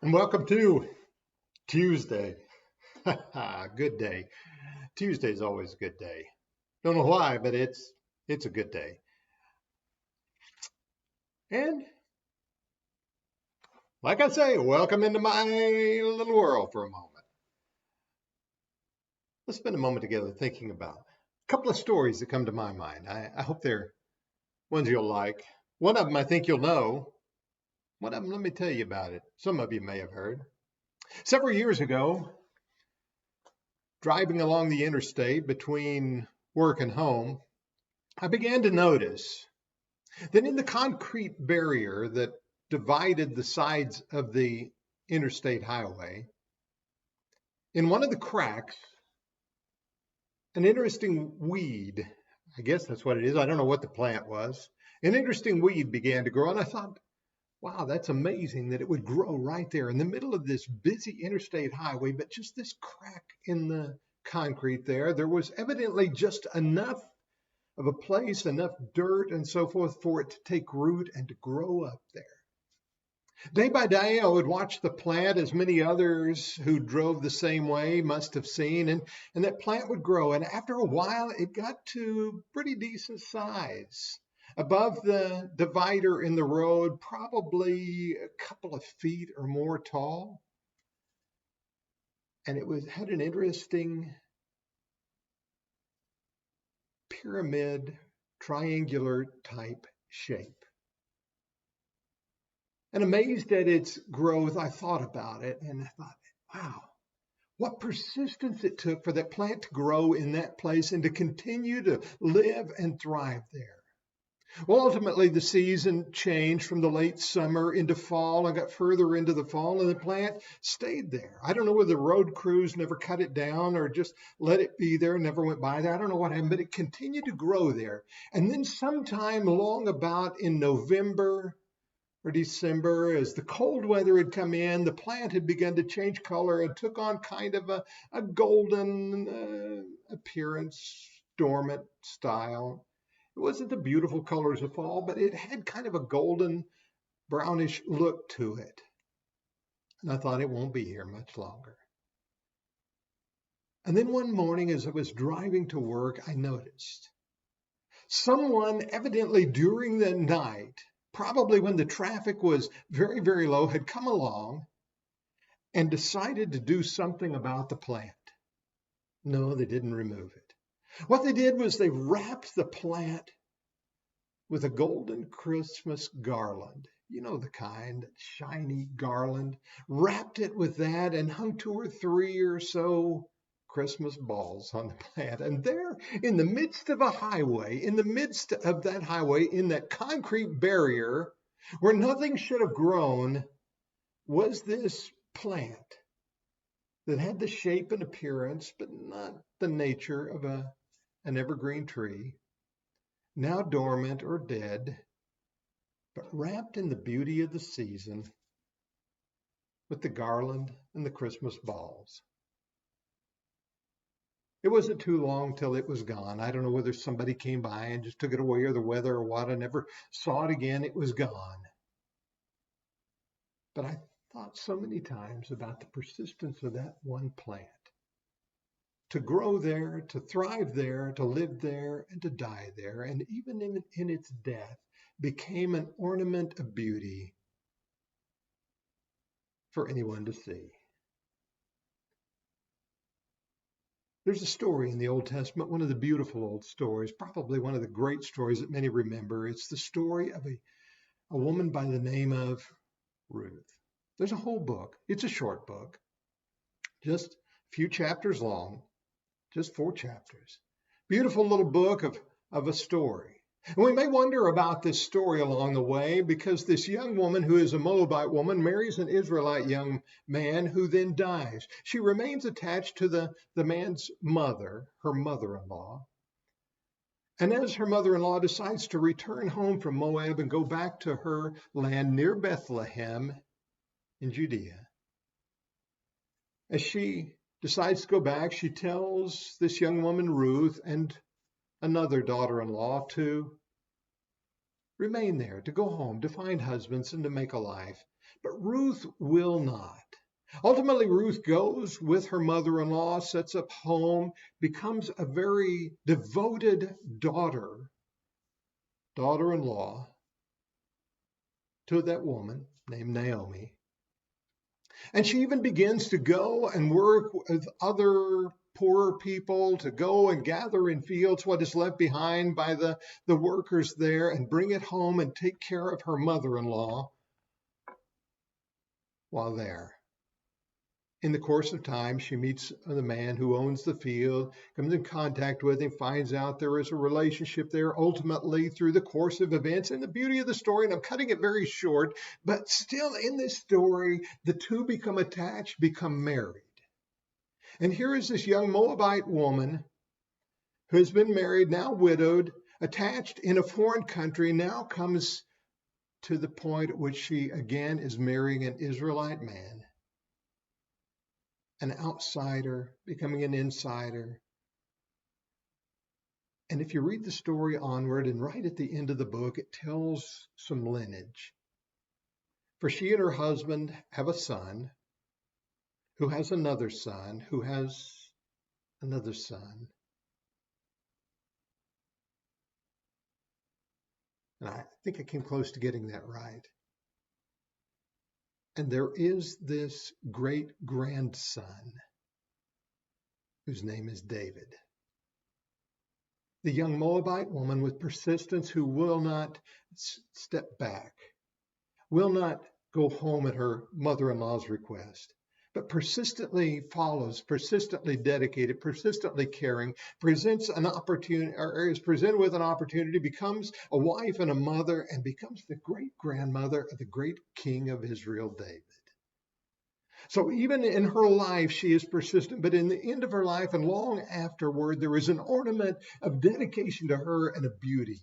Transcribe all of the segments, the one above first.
And welcome to Tuesday. Good day. Tuesday is always a good day. Don't know why, but it's a good day. And like I say, welcome into my little world for a moment. Let's spend a moment together thinking about a couple of stories that come to my mind. I hope they're ones you'll like. One of them I think you'll know. One of them, let me tell you about it. Some of you may have heard. Several years ago, driving along the interstate between work and home, I began to notice that in the concrete barrier that divided the sides of the interstate highway, in one of the cracks, an interesting weed, I guess that's what it is, I don't know what the plant was, an interesting weed began to grow. And I thought, wow, that's amazing that it would grow right there in the middle of this busy interstate highway, but just this crack in the concrete there was evidently just enough of a place, enough dirt and so forth for it to take root and to grow up there. Day by day, I would watch the plant, as many others who drove the same way must have seen, and that plant would grow. And after a while, it got to pretty decent size. Above the divider in the road, probably a couple of feet or more tall. And had an interesting pyramid, triangular type shape. And amazed at its growth, I thought about it and I thought, wow, what persistence it took for that plant to grow in that place and to continue to live and thrive there. Well, ultimately, the season changed from the late summer into fall and got further into the fall, and the plant stayed there. I don't know whether the road crews never cut it down or just let it be there, never went by there. I don't know what happened, but it continued to grow there. And then sometime long about in November or December, as the cold weather had come in, the plant had begun to change color and took on kind of a golden appearance, dormant style. It wasn't the beautiful colors of fall, but it had kind of a golden brownish look to it. And I thought it won't be here much longer. And then one morning as I was driving to work, I noticed someone evidently during the night, probably when the traffic was very, very low, had come along and decided to do something about the plant. No, they didn't remove it. What they did was they wrapped the plant with a golden Christmas garland. You know the kind, shiny garland. Wrapped it with that and hung 2 or 3 or so Christmas balls on the plant. And there in the midst of a highway, in the midst of that highway, in that concrete barrier where nothing should have grown, was this plant that had the shape and appearance, but not the nature of an evergreen tree, now dormant or dead, but wrapped in the beauty of the season with the garland and the Christmas balls. It wasn't too long till it was gone. I don't know whether somebody came by and just took it away or the weather or what. I never saw it again. It was gone. But I thought so many times about the persistence of that one plant. To grow there, to thrive there, to live there, and to die there, and even in its death, became an ornament of beauty for anyone to see. There's a story in the Old Testament, one of the beautiful old stories, probably one of the great stories that many remember. It's the story of a woman by the name of Ruth. There's a whole book. It's a short book, just a few chapters long. Just 4 chapters. Beautiful little book of a story. And we may wonder about this story along the way because this young woman who is a Moabite woman marries an Israelite young man who then dies. She remains attached to the man's mother, her mother-in-law. And as her mother-in-law decides to return home from Moab and go back to her land near Bethlehem in Judea, as she decides to go back, she tells this young woman, Ruth, and another daughter-in-law to remain there, to go home, to find husbands, and to make a life. But Ruth will not. Ultimately, Ruth goes with her mother-in-law, sets up home, becomes a very devoted daughter-in-law to that woman named Naomi. And she even begins to go and work with other poorer people, to go and gather in fields what is left behind by the workers there and bring it home and take care of her mother-in-law while there. In the course of time, she meets the man who owns the field, comes in contact with him, finds out there is a relationship there. Ultimately, through the course of events and the beauty of the story, and I'm cutting it very short, but still in this story, the two become attached, become married. And here is this young Moabite woman who has been married, now widowed, attached in a foreign country, now comes to the point at which she again is marrying an Israelite man. An outsider becoming an insider. And if you read the story onward, and right at the end of the book, it tells some lineage. For she and her husband have a son who has another son who has another son. And I think I came close to getting that right. And there is this great grandson whose name is David. The young Moabite woman with persistence who will not step back, will not go home at her mother-in-law's request, but persistently follows, persistently dedicated, persistently caring, presents an opportunity, or is presented with an opportunity, becomes a wife and a mother, and becomes the great-grandmother of the great king of Israel, David. So even in her life, she is persistent, but in the end of her life and long afterward, there is an ornament of dedication to her and of beauty.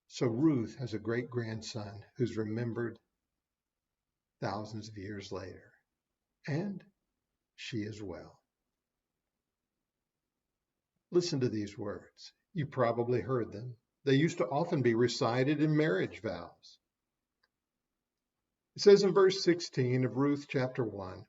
So Ruth has a great-grandson who's remembered thousands of years later, and she is well. Listen to these words. You probably heard them. They used to often be recited in marriage vows. It says in verse 16 of Ruth chapter 1,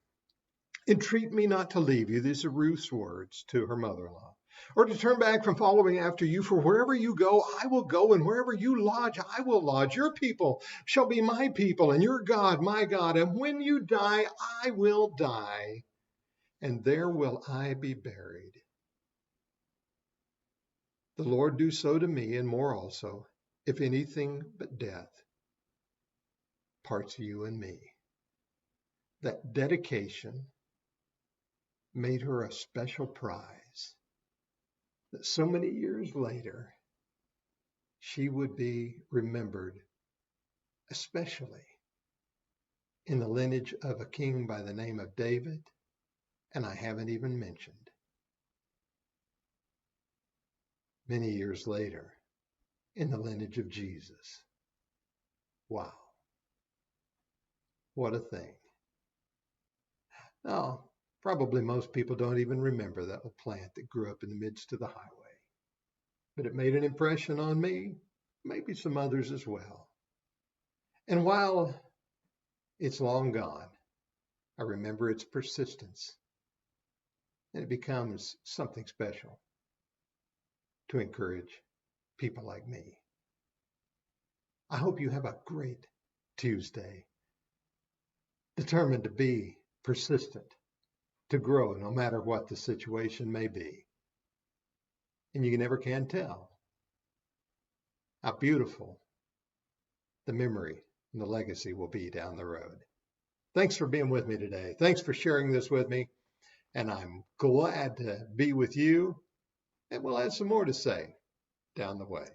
entreat me not to leave you. These are Ruth's words to her mother-in-law. Or to turn back from following after you, for wherever you go, I will go, and wherever you lodge, I will lodge. Your people shall be my people, and your God, my God. And when you die, I will die, and there will I be buried. The Lord do so to me, and more also, if anything but death parts you and me. That dedication made her a special prize, that so many years later, she would be remembered, especially in the lineage of a king by the name of David, and I haven't even mentioned, many years later, in the lineage of Jesus. Wow. What a thing. Now, probably most people don't even remember that little plant that grew up in the midst of the highway. But it made an impression on me, maybe some others as well. And while it's long gone, I remember its persistence, and it becomes something special to encourage people like me. I hope you have a great Tuesday, determined to be persistent, to grow no matter what the situation may be. And you never can tell how beautiful the memory and the legacy will be down the road. Thanks for being with me today. Thanks for sharing this with me. And I'm glad to be with you. And we'll have some more to say down the way.